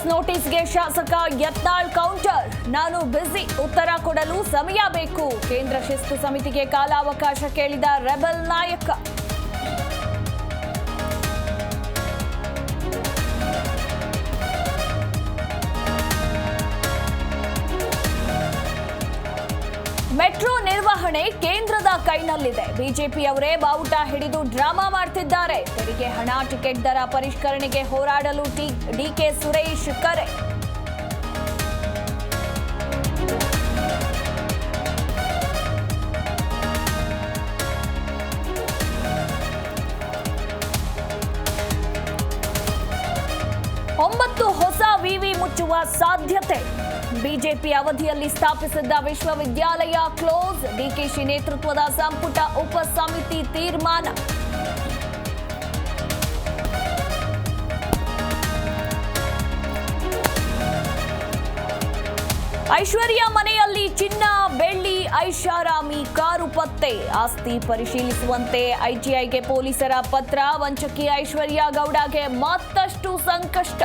Bogus ನೋಟಿಸ್ಗೆ ಶಾಸಕ Yatnal counter. ನಾನು busy, ಉತ್ತರ ಕೊಡಲು ಸಮಯ ಬೇಕು. ಕೇಂದ್ರ ಶಿಸ್ತು ಸಮಿತಿಗೆ ಕಾಲಾವಕಾಶ ಕೇಳಿದ ರೆಬೆಲ್ ನಾಯಕ. ಮೆಟ್ರೋ ನಿರ್ವಹಣೆ ಕೇಂದ್ರದ ಕೈನಲ್ಲಿದೆ. ಬಿಜೆಪಿಯವರೇ ಬಾವುಟ ಹಿಡಿದು ಡ್ರಾಮಾ ಮಾಡ್ತಿದ್ದಾರೆ. ತೆರಿಗೆ ಹಣ, ಟಿಕೆಟ್ ದರ ಪರಿಷ್ಕರಣೆಗೆ ಹೋರಾಡಲು ಡಿಕೆ ಸುರೇಶ್ ಕರೆ. ಒಂಬತ್ತು ಹೊಸ ವಿವಿ ಮುಚ್ಚುವ ಸಾಧ್ಯತೆ. ಬಿಜೆಪಿ ಅವಧಿಯಲ್ಲಿ ಸ್ಥಾಪಿಸಿದ್ದ ವಿಶ್ವವಿದ್ಯಾಲಯ ಕ್ಲೋಸ್. ಡಿಕೆಶಿ ನೇತೃತ್ವದ ಸಂಪುಟ ಉಪ ಸಮಿತಿ ತೀರ್ಮಾನ. ಐಶ್ವರ್ಯ ಮನೆಯಲ್ಲಿ ಚಿನ್ನ, ಬೆಳ್ಳಿ, ಐಷಾರಾಮಿ ಕಾರು ಪತ್ತೆ. ಆಸ್ತಿ ಪರಿಶೀಲಿಸುವಂತೆ ಐಟಿಐಗೆ ಪೊಲೀಸರ ಪತ್ರ. ವಂಚಕಿ ಐಶ್ವರ್ಯ ಗೌಡಗೆ ಮತ್ತಷ್ಟು ಸಂಕಷ್ಟ.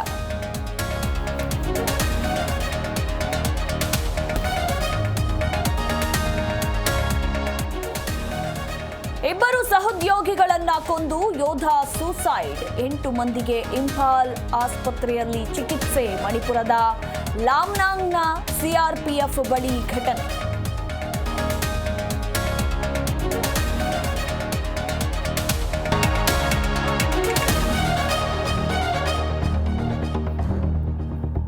ಇಬ್ಬರು ಸಹೋದ್ಯೋಗಿಗಳನ್ನ ಕೊಂದು ಯೋಧ ಸೂಸೈಡ್. 8 ಮಂದಿಗೆ ಇಂಫಾಲ್ ಆಸ್ಪತ್ರೆಯಲ್ಲಿ ಚಿಕಿತ್ಸೆ. ಮಣಿಪುರದ ಲಾಮ್ನಾಂಗ್ನ ಸಿಆರ್ಪಿಎಫ್ ಬಳಿ ಘಟನೆ.